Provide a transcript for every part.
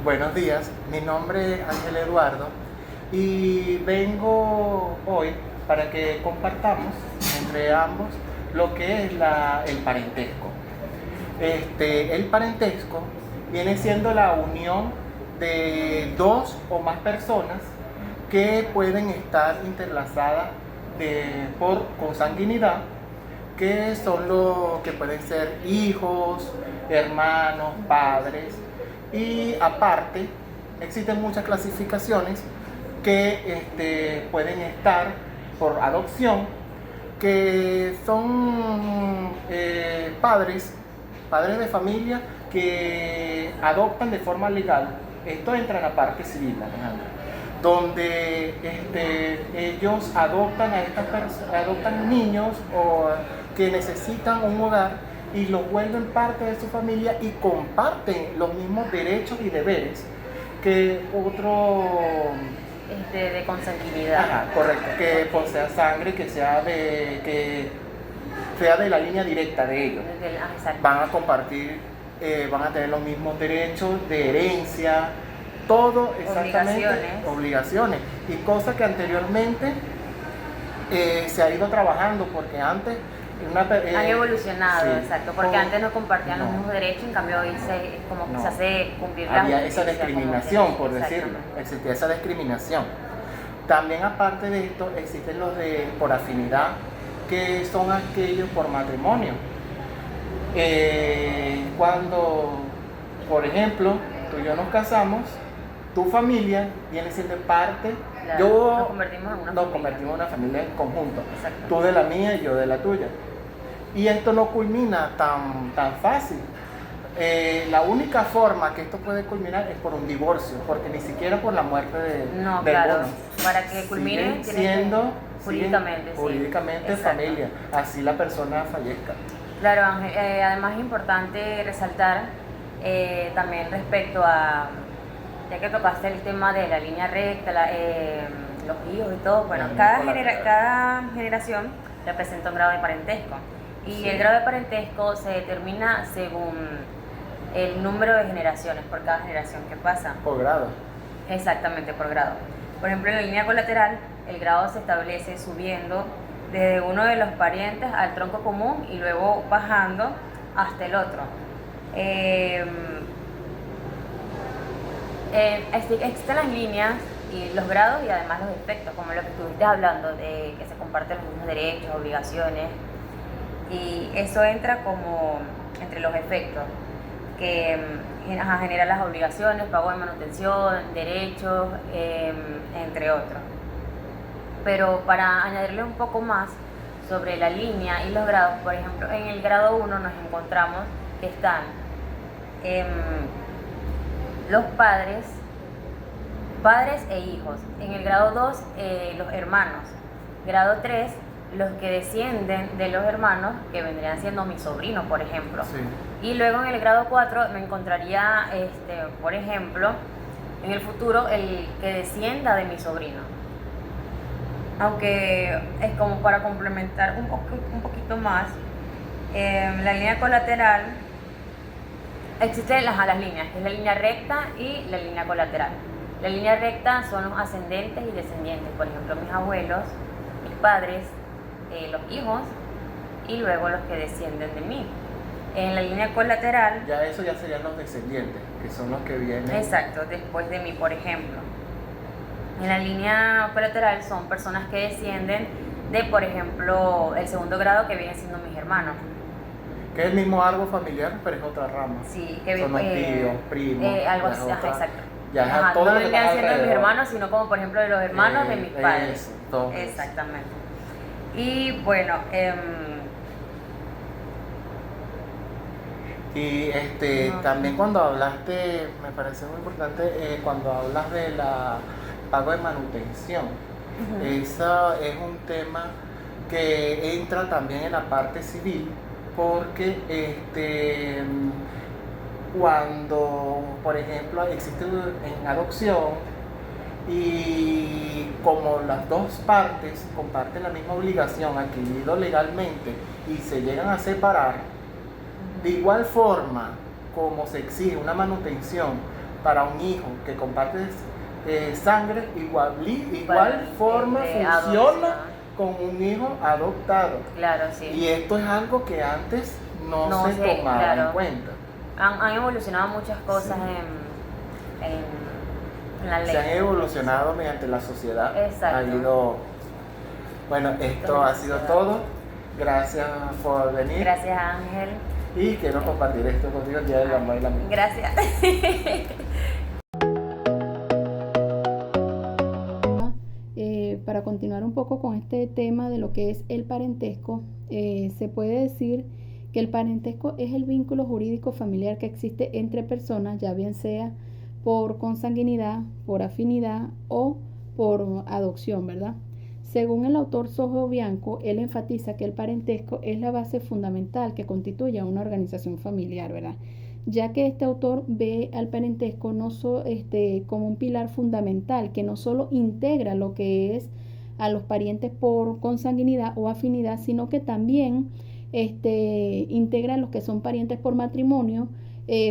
Buenos días, mi nombre es Ángel Eduardo y vengo hoy para que compartamos entre ambos lo que es el parentesco. El parentesco viene siendo la unión de dos o más personas que pueden estar interlazadas por consanguinidad, que son los que pueden ser hijos, hermanos, padres. Y aparte, existen muchas clasificaciones que pueden estar por adopción, que son padres de familia que adoptan de forma legal. Esto entra en la parte civil, Alejandra, donde ellos adoptan adoptan niños que necesitan un hogar y los vuelven parte de su familia y comparten los mismos derechos y deberes que otro de consanguinidad. Ajá, correcto, que posea sangre, que sea de la línea directa de ellos. Exacto. Van a compartir, van a tener los mismos derechos de herencia, todo exactamente, obligaciones y cosas que anteriormente se ha ido trabajando, porque antes han evolucionado, sí, exacto, porque antes no compartían los mismos derechos, en cambio hoy se hace cumplir la había esa discriminación, por decirlo, existía esa discriminación. También aparte de esto existen los de por afinidad, que son aquellos por matrimonio. Cuando, por ejemplo, tú y yo nos casamos, tu familia viene siendo parte, nos convertimos en una familia en conjunto. Exacto. Tú de la mía y yo de la tuya. Y esto no culmina tan fácil. La única forma que esto puede culminar es por un divorcio, porque ni siquiera por la muerte del uno. Para que culmine siendo jurídicamente familia, así la persona fallezca. Claro, Ángel, además es importante resaltar también respecto a, ya que tocaste el tema de la línea recta, los hijos y todo, bueno, cada generación representa un grado de parentesco. Y sí, el grado de parentesco se determina según el número de generaciones por cada generación que pasa. Por grado. Exactamente, por grado. Por ejemplo, en la línea colateral, el grado se establece subiendo desde uno de los parientes al tronco común y luego bajando hasta el otro. Existen las líneas y los grados y además los efectos, como lo que estuviste hablando, de que se comparten los mismos derechos, obligaciones, y eso entra como entre los efectos, que genera las obligaciones, pago de manutención, derechos, entre otros. Pero para añadirle un poco más sobre la línea y los grados, por ejemplo, en el grado 1 nos encontramos que están los padres e hijos. En el grado 2, los hermanos. Grado 3, los que descienden de los hermanos, que vendrían siendo mis sobrinos, por ejemplo. Sí. Y luego en el grado 4 me encontraría, por ejemplo, en el futuro, el que descienda de mi sobrino. Aunque es como para complementar un poquito más, la línea colateral, existen las líneas, que es la línea recta y la línea colateral. La línea recta son los ascendentes y descendientes, por ejemplo, mis abuelos, mis padres, los hijos y luego los que descienden de mí. En la línea colateral, Eso ya serían los descendientes, que son los que vienen. Exacto, después de mí, por ejemplo. En la línea colateral son personas que descienden de, por ejemplo, el segundo grado, que vienen siendo mis hermanos. Que es el mismo árbol familiar, pero es otra rama. Sí, que son los tíos, primos. algo así, exacto. Ya no vendrían siendo de mis hermanos, sino como, por ejemplo, de los hermanos de mis padres. Todo exactamente. Y bueno, y también cuando hablaste, me parece muy importante, cuando hablas de la pago de manutención, eso es un tema que entra también en la parte civil, porque cuando, por ejemplo, existe en adopción y como las dos partes comparten la misma obligación adquirido legalmente y se llegan a separar, de igual forma como se exige una manutención para un hijo que compartes sangre, igual forma funciona adopción. con un hijo adoptado. Claro, sí. Y esto es algo que antes no se tomaba claro, en cuenta. Han evolucionado muchas cosas Sí. en la ley. Se han evolucionado mediante la sociedad. Exacto. Bueno, esto ha sido todo. Gracias por venir. Gracias, Ángel. Y quiero compartir esto contigo el día del amor y la amistad. Gracias. Para continuar un poco con este tema de lo que es el parentesco, se puede decir que el parentesco es el vínculo jurídico familiar que existe entre personas, ya bien sea por consanguinidad, por afinidad o por adopción, ¿verdad? Según el autor Sojo Bianco, él enfatiza que el parentesco es la base fundamental que constituye una organización familiar, ¿verdad? Ya que este autor ve al parentesco como un pilar fundamental que no solo integra lo que es a los parientes por consanguinidad o afinidad, sino que también integra a los que son parientes por matrimonio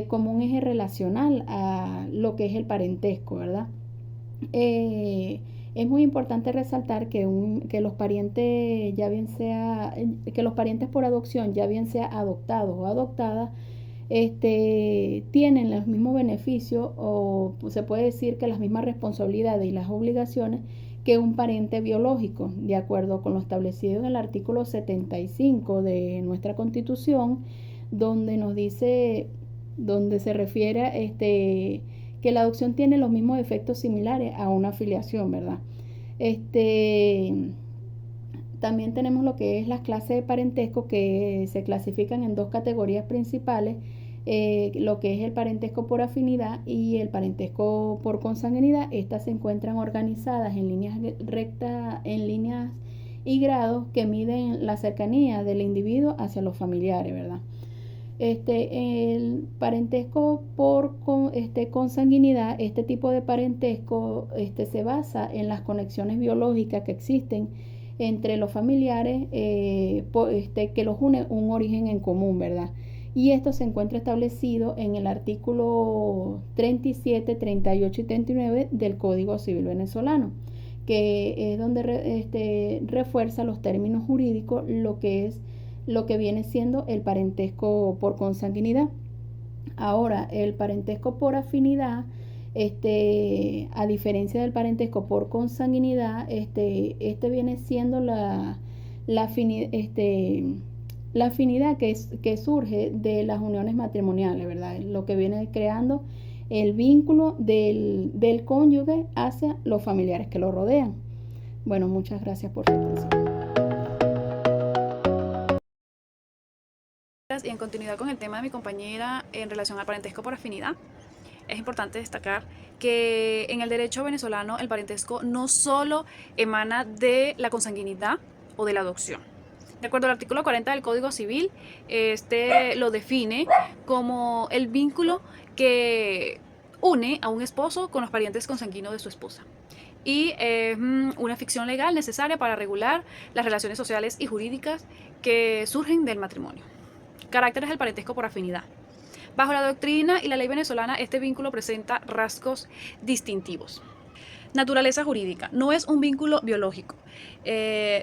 como un eje relacional a lo que es el parentesco, ¿verdad? Es muy importante resaltar que los parientes, que los parientes por adopción, ya bien sea adoptados o adoptadas, tienen los mismos beneficios o se puede decir que las mismas responsabilidades y las obligaciones que un pariente biológico, de acuerdo con lo establecido en el artículo 75 de nuestra Constitución, donde se refiere a que la adopción tiene los mismos efectos similares a una filiación, ¿verdad? También tenemos lo que es las clases de parentesco, que se clasifican en dos categorías principales, lo que es el parentesco por afinidad y el parentesco por consanguinidad. Estas se encuentran organizadas en líneas rectas, en líneas y grados que miden la cercanía del individuo hacia los familiares, ¿verdad? El parentesco por consanguinidad, este tipo de parentesco se basa en las conexiones biológicas que existen entre los familiares que los une un origen en común, ¿verdad? Y esto se encuentra establecido en el artículo 37, 38 y 39 del Código Civil venezolano, que es donde refuerza los términos jurídicos, lo que viene siendo el parentesco por consanguinidad. Ahora, el parentesco por afinidad, a diferencia del parentesco por consanguinidad, viene siendo la afinidad que surge de las uniones matrimoniales, ¿verdad? Lo que viene creando el vínculo del cónyuge hacia los familiares que lo rodean. Bueno, muchas gracias por su atención. Y en continuidad con el tema de mi compañera en relación al parentesco por afinidad, es importante destacar que en el derecho venezolano el parentesco no solo emana de la consanguinidad o de la adopción. De acuerdo al artículo 40 del Código Civil, lo define como el vínculo que une a un esposo con los parientes consanguíneos de su esposa. Y es una ficción legal necesaria para regular las relaciones sociales y jurídicas que surgen del matrimonio. Caracteres del parentesco por afinidad. Bajo la doctrina y la ley venezolana, este vínculo presenta rasgos distintivos. Naturaleza jurídica. No es un vínculo biológico.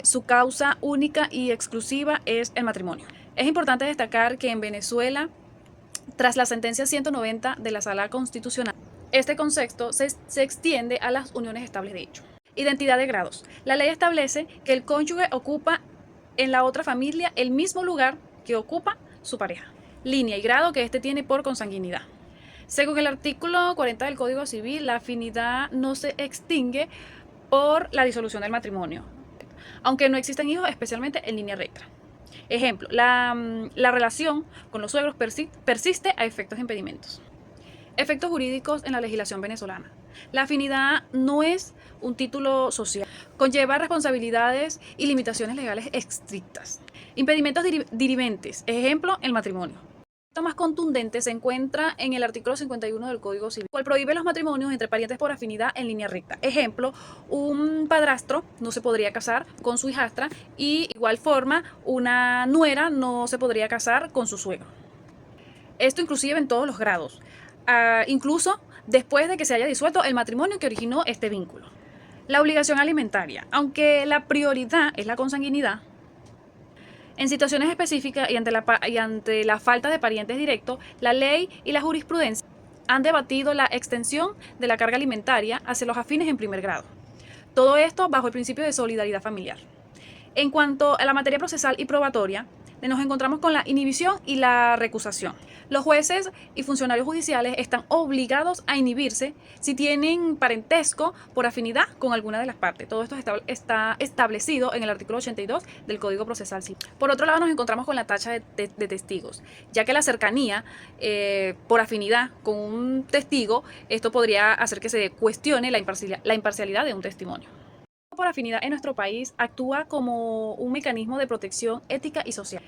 Su causa única y exclusiva es el matrimonio. Es importante destacar que en Venezuela, tras la sentencia 190 de la Sala Constitucional, este concepto se extiende a las uniones estables de hecho. Identidad de grados. La ley establece que el cónyuge ocupa en la otra familia el mismo lugar que ocupa su pareja. Línea y grado que tiene por consanguinidad. Según el artículo 40 del Código Civil, la afinidad no se extingue por la disolución del matrimonio, aunque no existen hijos, especialmente en línea recta. Ejemplo, la relación con los suegros persiste a efectos de impedimentos. Efectos jurídicos en la legislación venezolana. La afinidad no es un título social, conlleva responsabilidades y limitaciones legales estrictas. Impedimentos dirimentes, ejemplo, el matrimonio. El más contundente se encuentra en el artículo 51 del Código Civil, cual prohíbe los matrimonios entre parientes por afinidad en línea recta. Ejemplo, un padrastro no se podría casar con su hijastra y igual forma una nuera no se podría casar con su suegro. Esto inclusive en todos los grados. incluso después de que se haya disuelto el matrimonio que originó este vínculo. La obligación alimentaria. Aunque la prioridad es la consanguinidad, en situaciones específicas y ante la falta de parientes directos, la ley y la jurisprudencia han debatido la extensión de la carga alimentaria hacia los afines en primer grado. Todo esto bajo el principio de solidaridad familiar. En cuanto a la materia procesal y probatoria, nos encontramos con la inhibición y la recusación. Los jueces y funcionarios judiciales están obligados a inhibirse si tienen parentesco por afinidad con alguna de las partes. Todo esto está establecido en el artículo 82 del Código Procesal Civil. Por otro lado, nos encontramos con la tacha de testigos, ya que la cercanía por afinidad con un testigo, esto podría hacer que se cuestione la imparcialidad de un testimonio. Por afinidad en nuestro país actúa como un mecanismo de protección ética y social.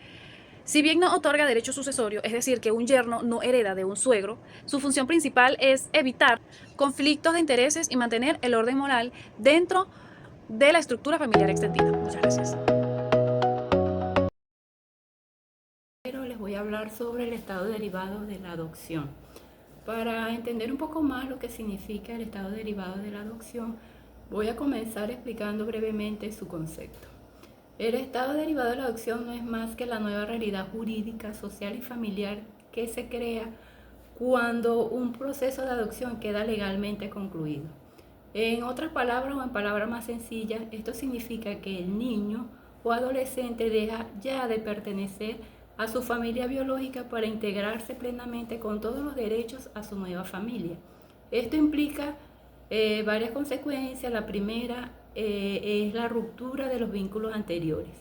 Si bien no otorga derecho sucesorio, es decir, que un yerno no hereda de un suegro, su función principal es evitar conflictos de intereses y mantener el orden moral dentro de la estructura familiar extendida. Muchas gracias. Les voy a hablar sobre el estado derivado de la adopción. Para entender un poco más lo que significa el estado derivado de la adopción, voy a comenzar explicando brevemente su concepto. El estado derivado de la adopción no es más que la nueva realidad jurídica, social y familiar que se crea cuando un proceso de adopción queda legalmente concluido. En otras palabras o en palabras más sencillas, esto significa que el niño o adolescente deja ya de pertenecer a su familia biológica para integrarse plenamente con todos los derechos a su nueva familia. Esto implica varias consecuencias. La primera es la ruptura de los vínculos anteriores,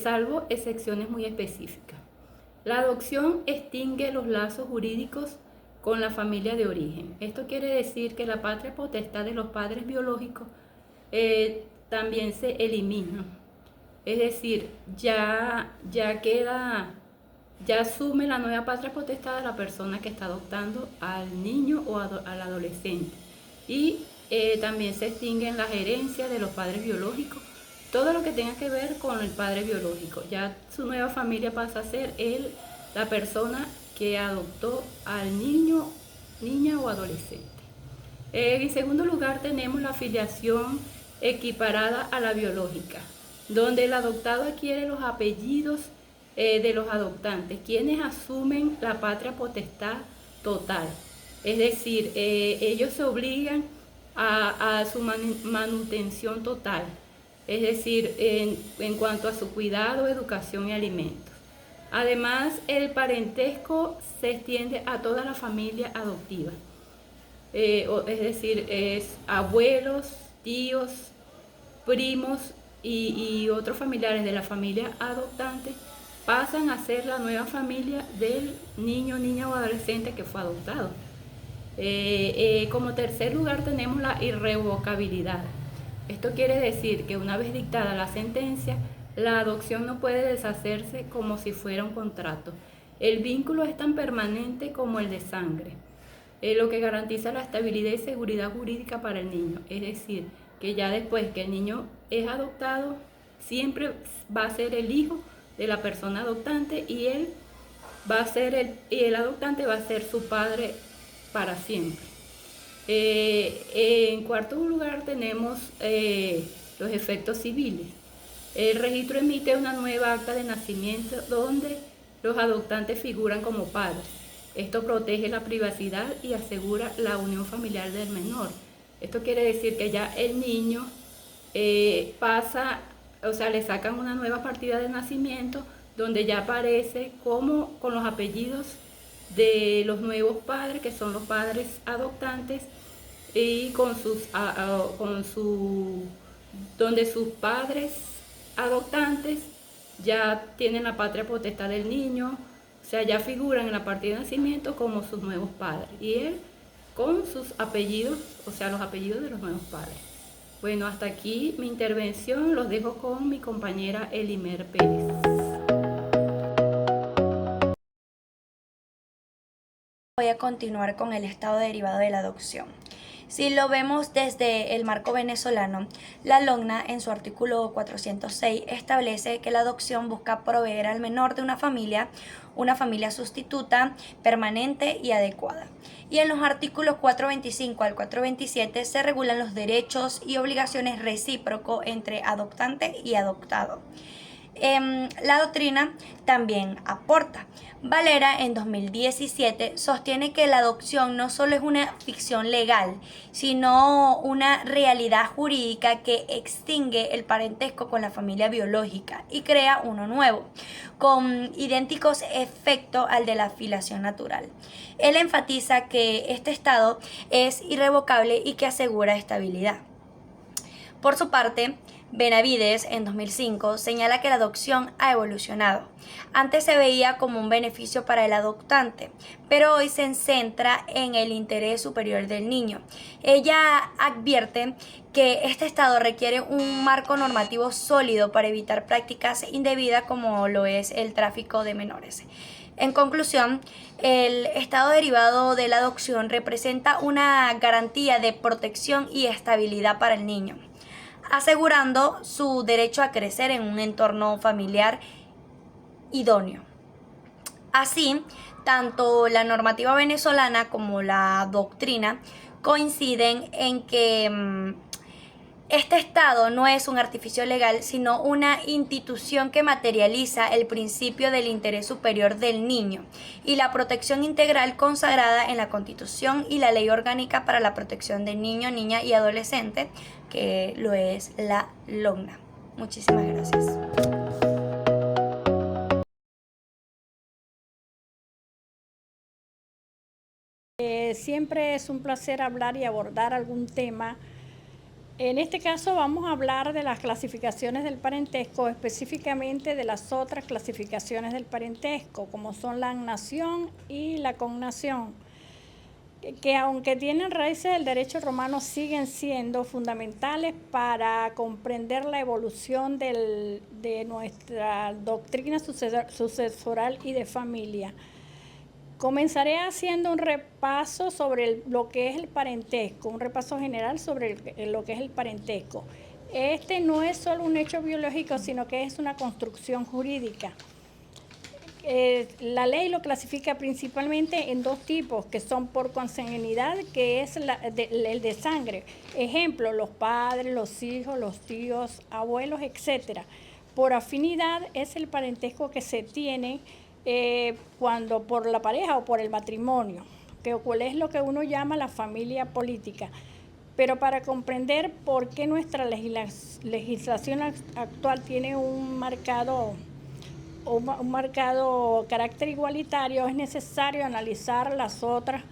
salvo excepciones muy específicas. La adopción extingue los lazos jurídicos con la familia de origen. Esto quiere decir que la patria potestad de los padres biológicos también se elimina. Es decir, ya asume la nueva patria potestad de la persona que está adoptando al niño o al adolescente. Y también se extinguen las herencias de los padres biológicos, todo lo que tenga que ver con el padre biológico. Ya su nueva familia pasa a ser la persona que adoptó al niño, niña o adolescente. En segundo lugar, tenemos la filiación equiparada a la biológica, donde el adoptado adquiere los apellidos de los adoptantes, quienes asumen la patria potestad total. Es decir, ellos se obligan a su manutención total, es decir, en cuanto a su cuidado, educación y alimentos. Además, el parentesco se extiende a toda la familia adoptiva, es decir, abuelos, tíos, primos y otros familiares de la familia adoptante pasan a ser la nueva familia del niño, niña o adolescente que fue adoptado. Como tercer lugar tenemos la irrevocabilidad. Esto quiere decir que una vez dictada la sentencia, la adopción no puede deshacerse como si fuera un contrato. El vínculo es tan permanente como el de sangre, lo que garantiza la estabilidad y seguridad jurídica para el niño. Es decir, que ya después que el niño es adoptado, siempre va a ser el hijo de la persona adoptante y el adoptante va a ser su padre para siempre. En cuarto lugar tenemos los efectos civiles. El registro emite una nueva acta de nacimiento donde los adoptantes figuran como padres. Esto protege la privacidad y asegura la unión familiar del menor. Esto quiere decir que ya el niño le sacan una nueva partida de nacimiento donde ya aparece como con los apellidos de los nuevos padres, que son los padres adoptantes, y donde sus padres adoptantes ya tienen la patria potestad del niño, o sea, ya figuran en la partida de nacimiento como sus nuevos padres, y él con sus apellidos, o sea, los apellidos de los nuevos padres. Bueno, hasta aquí mi intervención, los dejo con mi compañera Elimer Pérez. Voy a continuar con el estado derivado de la adopción. Si lo vemos desde el marco venezolano, la LOGNA en su artículo 406 establece que la adopción busca proveer al menor de una familia sustituta, permanente y adecuada. Y en los artículos 425 al 427 se regulan los derechos y obligaciones recíprocos entre adoptante y adoptado. La doctrina también aporta. Valera en 2017 sostiene que la adopción no solo es una ficción legal, sino una realidad jurídica que extingue el parentesco con la familia biológica y crea uno nuevo, con idénticos efectos al de la filiación natural. Él enfatiza que este estado es irrevocable y que asegura estabilidad. Por su parte, Benavides, en 2005, señala que la adopción ha evolucionado. Antes se veía como un beneficio para el adoptante, pero hoy se centra en el interés superior del niño. Ella advierte que este estado requiere un marco normativo sólido para evitar prácticas indebidas como lo es el tráfico de menores. En conclusión, el estado derivado de la adopción representa una garantía de protección y estabilidad para el niño, asegurando su derecho a crecer en un entorno familiar idóneo. Así, tanto la normativa venezolana como la doctrina coinciden en que este estado no es un artificio legal, sino una institución que materializa el principio del interés superior del niño y la protección integral consagrada en la Constitución y la Ley Orgánica para la Protección del Niño, Niña y Adolescente, que lo es la LOGNA. Muchísimas gracias. Siempre es un placer hablar y abordar algún tema. En este caso vamos a hablar de las clasificaciones del parentesco, específicamente de las otras clasificaciones del parentesco, como son la agnación y la cognación, que aunque tienen raíces del derecho romano, siguen siendo fundamentales para comprender la evolución de nuestra doctrina sucesoral y de familia. Comenzaré haciendo un repaso sobre lo que es el parentesco, un repaso general sobre lo que es el parentesco. Este no es solo un hecho biológico, sino que es una construcción jurídica. La ley lo clasifica principalmente en dos tipos, que son por consanguinidad, que es el de sangre. Ejemplo, los padres, los hijos, los tíos, abuelos, etc. Por afinidad es el parentesco que se tiene cuando por la pareja o por el matrimonio, cuál es lo que uno llama la familia política. Pero para comprender por qué nuestra legislación actual tiene un marcado carácter igualitario, es necesario analizar las otras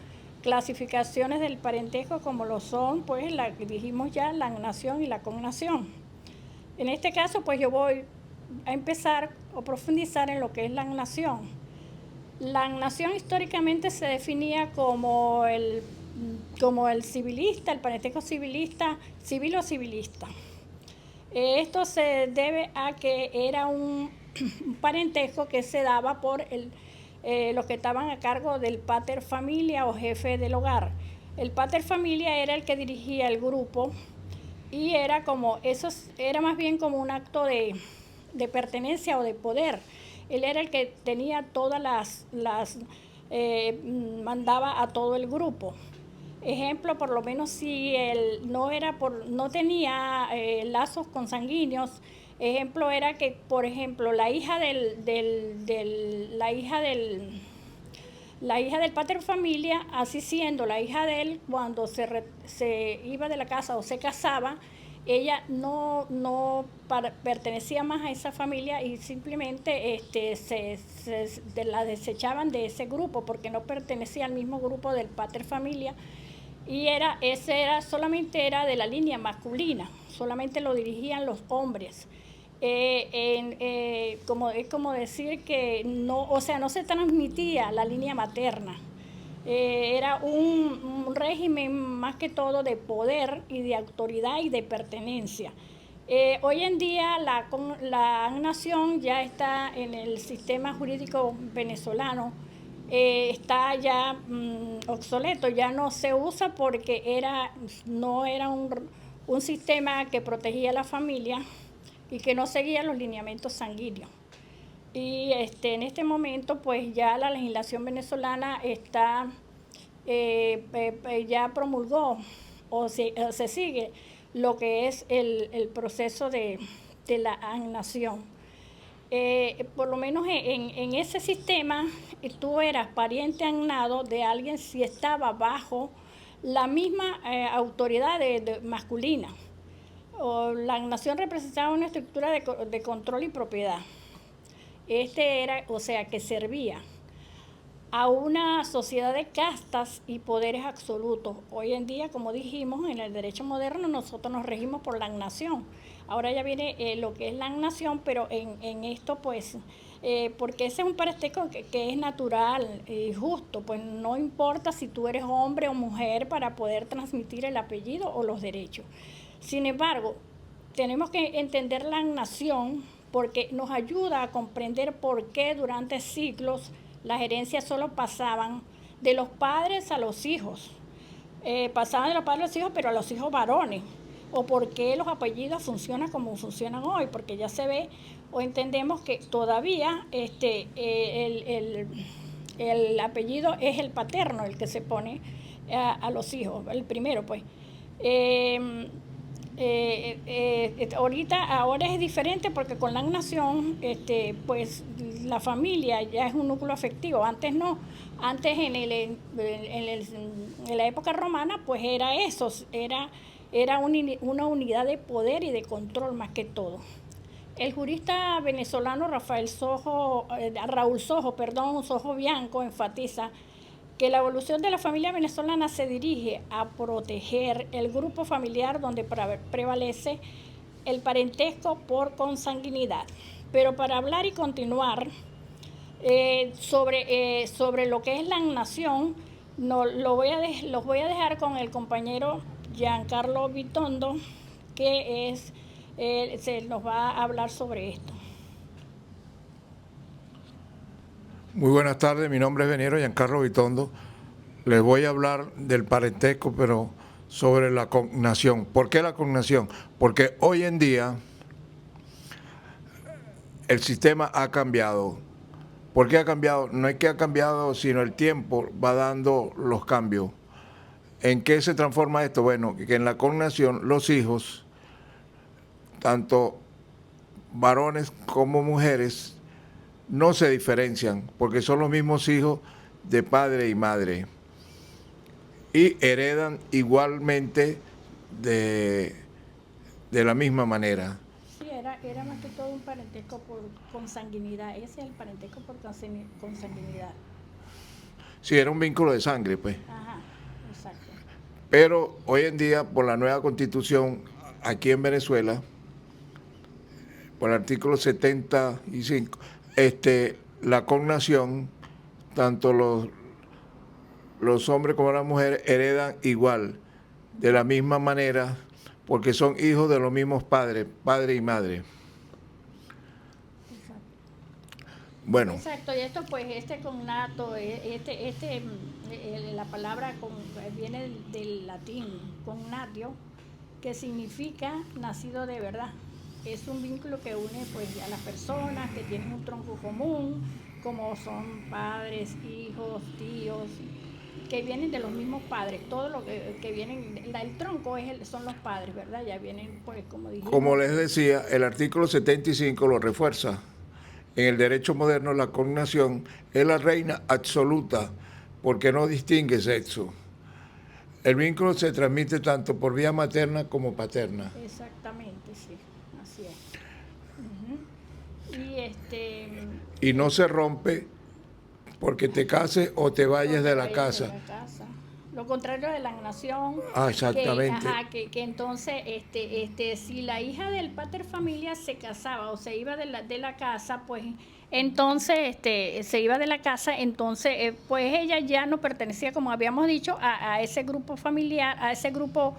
clasificaciones del parentesco, como lo son, pues, la que dijimos ya, la agnación y la cognación. En este caso, pues yo voy a empezar o profundizar en lo que es la agnación. La agnación históricamente se definía como el civilista, el parentesco civilista, civil o civilista. Esto se debe a que era un parentesco que se daba por los que estaban a cargo del pater familia o jefe del hogar. El pater familia era el que dirigía el grupo y era más bien como un acto de pertenencia o de poder. Él era el que tenía todas mandaba a todo el grupo. Ejemplo, por lo menos si él no tenía lazos consanguíneos, ejemplo era que, por ejemplo, la hija del pater familia, así siendo la hija de él, cuando se iba de la casa o se casaba, ella no pertenecía más a esa familia y simplemente la desechaban de ese grupo porque no pertenecía al mismo grupo del pater familia, y solamente era de la línea masculina, solamente lo dirigían los hombres. Es como decir que no se transmitía la línea materna. Era un régimen más que todo de poder y de autoridad y de pertenencia. Hoy en día la agnación ya está en el sistema jurídico venezolano, está ya obsoleto, ya no se usa porque no era un sistema que protegía a la familia y que no seguía los lineamientos sanguíneos. Y en este momento pues ya la legislación venezolana ya promulgó o se sigue lo que es el proceso de la agnación. Por lo menos en ese sistema tú eras pariente agnado de alguien si estaba bajo la misma autoridad masculina. La agnación representaba una estructura de control y propiedad. Era, o sea, que servía a una sociedad de castas y poderes absolutos. Hoy en día, como dijimos, en el derecho moderno nosotros nos regimos por la agnación. Ahora ya viene lo que es la agnación, pero en esto pues, porque ese es un parentesco que es natural y justo, pues no importa si tú eres hombre o mujer para poder transmitir el apellido o los derechos. Sin embargo, tenemos que entender la agnación porque nos ayuda a comprender por qué durante siglos las herencias solo pasaban de los padres a los hijos. Pasaban de los padres a los hijos, pero a los hijos varones. O por qué los apellidos funcionan como funcionan hoy, porque ya se ve o entendemos que todavía el apellido es el paterno, el que se pone a los hijos, el primero pues. Ahora es diferente porque con la agnación pues la familia ya es un núcleo afectivo. Antes no, antes en la época romana pues era eso, era una unidad de poder y de control más que todo. El jurista venezolano Raúl Sojo Bianco enfatiza que la evolución de la familia venezolana se dirige a proteger el grupo familiar donde prevalece el parentesco por consanguinidad. Pero para hablar y continuar sobre lo que es la agnación, los voy a dejar con el compañero Giancarlo Vitondo, que se nos va a hablar sobre esto. Muy buenas tardes, mi nombre es Veniero Giancarlo Vitondo. Les voy a hablar del parentesco, pero sobre la cognación. ¿Por qué la cognación? Porque hoy en día el sistema ha cambiado. ¿Por qué ha cambiado? No es que ha cambiado, sino el tiempo va dando los cambios. ¿En qué se transforma esto? Bueno, que en la cognación los hijos, tanto varones como mujeres, no se diferencian porque son los mismos hijos de padre y madre y heredan igualmente de la misma manera. Sí, era más que todo un parentesco por consanguinidad. Ese es el parentesco por consanguinidad. Sí, era un vínculo de sangre, pues. Ajá, exacto. Pero hoy en día, por la nueva constitución aquí en Venezuela, por el artículo 75, la cognación, tanto los hombres como las mujeres heredan igual, de la misma manera, porque son hijos de los mismos padres, padre y madre. Exacto. Bueno. Exacto, y esto pues cognato, la palabra viene del latín cognatio, que significa nacido de verdad. Es un vínculo que une pues a las personas que tienen un tronco común, como son padres, hijos, tíos, que vienen de los mismos padres. Todo lo que vienen, el tronco son los padres, ¿verdad? Ya vienen pues como dijimos. Como les decía, el artículo 75 lo refuerza. En el derecho moderno la cognación es la reina absoluta porque no distingue sexo. El vínculo se transmite tanto por vía materna como paterna. Exactamente, sí. Así es. Y no se rompe porque te cases o te vayas de la casa. Lo contrario de la agnación. Ah, exactamente. Que entonces, si la hija del pater familia se casaba o se iba de la casa, pues Entonces se iba de la casa, entonces pues ella ya no pertenecía, como habíamos dicho, a ese grupo familiar, a ese grupo,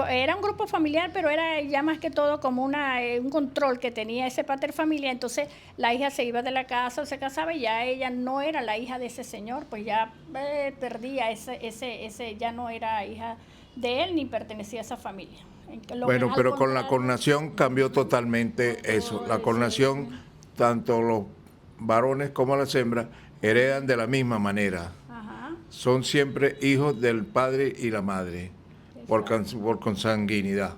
era un grupo familiar, pero era ya más que todo como un control que tenía ese pater familia. Entonces la hija se iba de la casa o se casaba y ya ella no era la hija de ese señor, pues ya perdía ya no era hija de él ni pertenecía a esa familia. Bueno, pero con la coronación cambió totalmente eso. La coronación, tanto los varones como las hembras heredan de la misma manera. Ajá. Son siempre hijos del padre y la madre, por consanguinidad.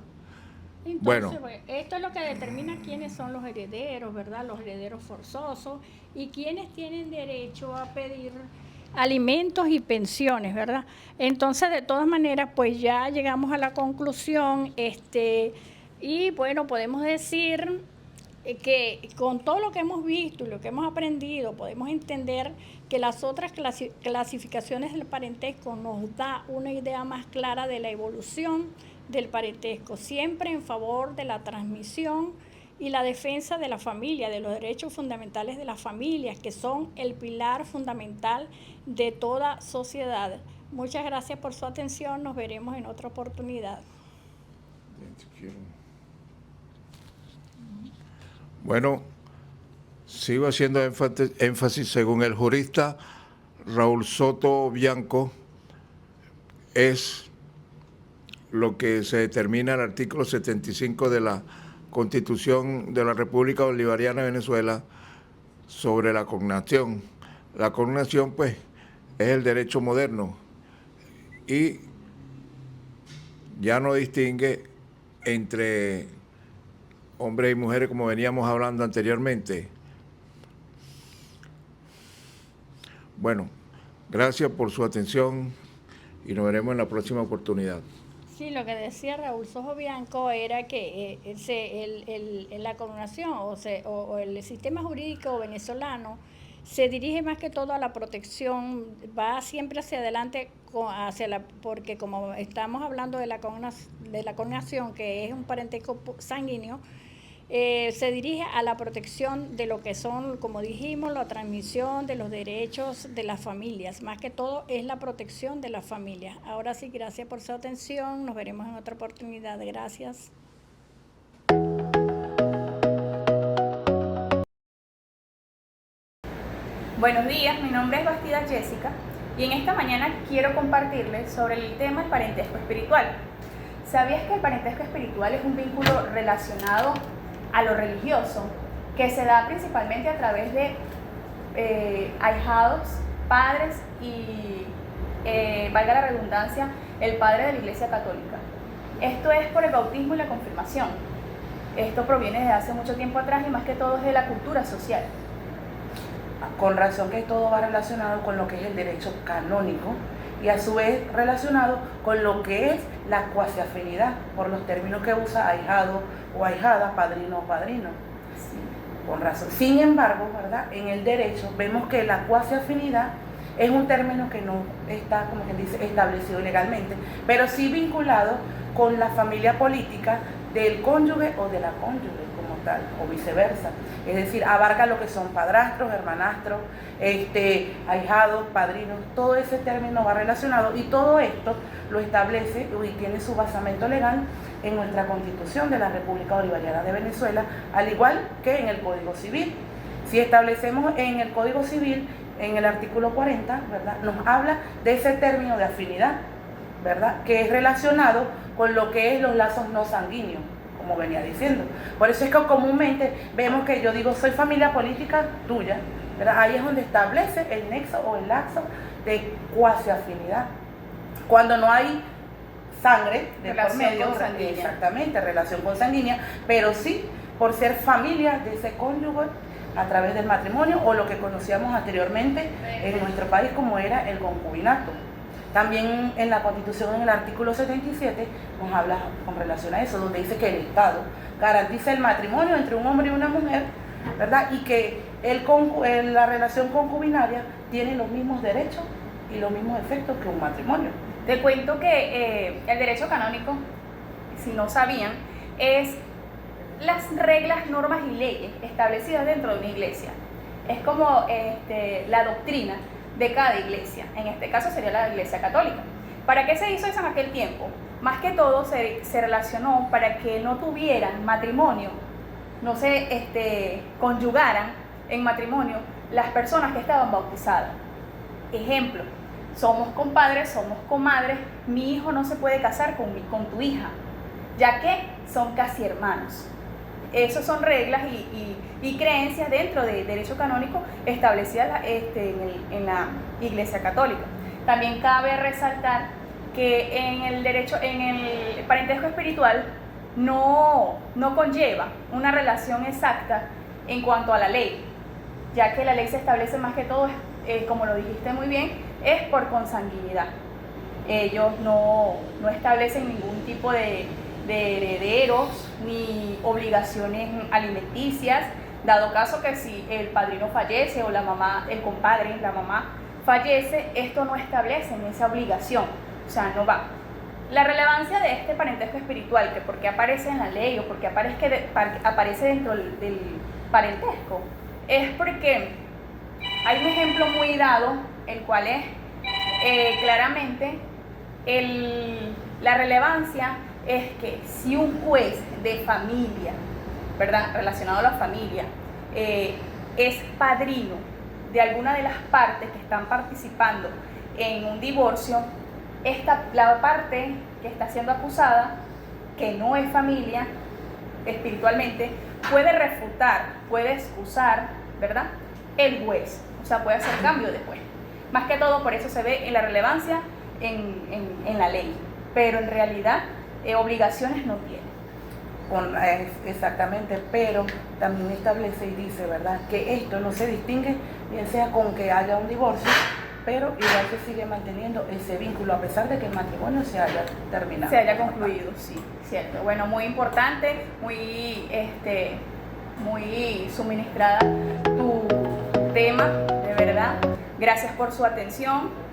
Entonces, Bueno, esto es lo que determina quiénes son los herederos, ¿verdad? Los herederos forzosos y quiénes tienen derecho a pedir alimentos y pensiones, ¿verdad? Entonces, de todas maneras, pues ya llegamos a la conclusión, y bueno, podemos decir que con todo lo que hemos visto y lo que hemos aprendido, podemos entender que las otras clasificaciones del parentesco nos da una idea más clara de la evolución del parentesco, siempre en favor de la transmisión y la defensa de la familia, de los derechos fundamentales de las familias, que son el pilar fundamental de toda sociedad. Muchas gracias por su atención, nos veremos en otra oportunidad. Bueno, sigo haciendo énfasis según el jurista Raúl Soto Bianco, es lo que se determina en el artículo 75 de la Constitución de la República Bolivariana de Venezuela sobre la cognación. La cognación, pues, es el derecho moderno y ya no distingue entre hombres y mujeres como veníamos hablando anteriormente. Bueno, gracias por su atención y nos veremos en la próxima oportunidad. Sí, lo que decía Raúl Soto Bianco era que la coronación o el sistema jurídico venezolano se dirige más que todo a la protección, va siempre hacia adelante, porque como estamos hablando de la coronación, que es un parentesco sanguíneo, se dirige a la protección de lo que son, como dijimos, la transmisión de los derechos de las familias. Más que todo es la protección de las familias. Ahora sí, gracias por su atención. Nos veremos en otra oportunidad. Gracias. Buenos días, mi nombre es Bastida Jessica y en esta mañana quiero compartirles sobre el tema del parentesco espiritual. ¿Sabías que el parentesco espiritual es un vínculo relacionado a lo religioso que se da principalmente a través de ahijados, padres y, valga la redundancia, el padre de la Iglesia Católica? Esto es por el bautismo y la confirmación. Esto proviene de hace mucho tiempo atrás y más que todo es de la cultura social. Con razón que todo va relacionado con lo que es el derecho canónico y a su vez relacionado con lo que es la cuasi afinidad, por los términos que usa ahijado o ahijada, padrino o padrino. Sí. Con razón. Sin embargo, ¿verdad? En el derecho vemos que la cuasi afinidad es un término que no está, como quien dice, establecido legalmente, pero sí vinculado con la familia política del cónyuge o de la cónyuge como tal, o viceversa. Es decir, abarca lo que son padrastros, hermanastros, ahijados, padrinos, todo ese término va relacionado y todo esto lo establece y tiene su basamento legal en nuestra Constitución de la República Bolivariana de Venezuela, al igual que en el Código Civil. Si establecemos en el Código Civil, en el artículo 40, ¿verdad?, nos habla de ese término de afinidad, ¿verdad?, que es relacionado con lo que es los lazos no sanguíneos, como venía diciendo. Por eso es que comúnmente vemos que yo digo, soy familia política tuya, ¿verdad? Ahí es donde establece el nexo o el lazo de cuasi afinidad. Cuando no hay sangre de por medio, exactamente, relación consanguínea, pero sí por ser familia de ese cónyuge a través del matrimonio o lo que conocíamos anteriormente en nuestro país como era el concubinato. También en la Constitución, en el artículo 77, nos habla con relación a eso, donde dice que el Estado garantiza el matrimonio entre un hombre y una mujer, ¿verdad? Y que la relación concubinaria tiene los mismos derechos y los mismos efectos que un matrimonio. Te cuento que el derecho canónico, si no sabían, es las reglas, normas y leyes establecidas dentro de una iglesia. es como la doctrina de cada iglesia. En este caso sería la Iglesia Católica. ¿Para qué se hizo eso en aquel tiempo? Más que todo se relacionó para que no tuvieran matrimonio, no se conyugaran en matrimonio las personas que estaban bautizadas. Ejemplo, somos compadres, somos comadres, mi hijo no se puede casar con tu hija, ya que son casi hermanos. Esas son reglas y creencias dentro del derecho canónico establecidas en la Iglesia Católica. También cabe resaltar que en el parentesco espiritual no conlleva una relación exacta en cuanto a la ley, ya que la ley se establece más que todo, como lo dijiste muy bien, es por consanguinidad. Ellos no establecen ningún tipo de herederos ni obligaciones alimenticias, dado caso que si el padrino fallece o la mamá, el compadre, la mamá fallece, esto no establece esa obligación, o sea, no va. La relevancia de este parentesco espiritual, que por qué aparece en la ley o por qué aparece dentro del parentesco, es porque hay un ejemplo muy dado, el cual es claramente la relevancia es que si un juez de familia, ¿verdad?, relacionado a la familia, es padrino de alguna de las partes que están participando en un divorcio, la parte que está siendo acusada, que no es familia espiritualmente, puede refutar, puede excusar, ¿verdad?, el juez, o sea, puede hacer cambio de juez. Más que todo, por eso se ve en la relevancia en la ley, pero en realidad obligaciones no tiene. Exactamente, pero también establece y dice, ¿verdad?, que esto no se distingue, bien sea con que haya un divorcio, pero igual se sigue manteniendo ese vínculo a pesar de que el matrimonio se haya terminado. Se haya concluido, sí, cierto. Bueno, muy importante, muy suministrada tu tema, de verdad. Gracias por su atención.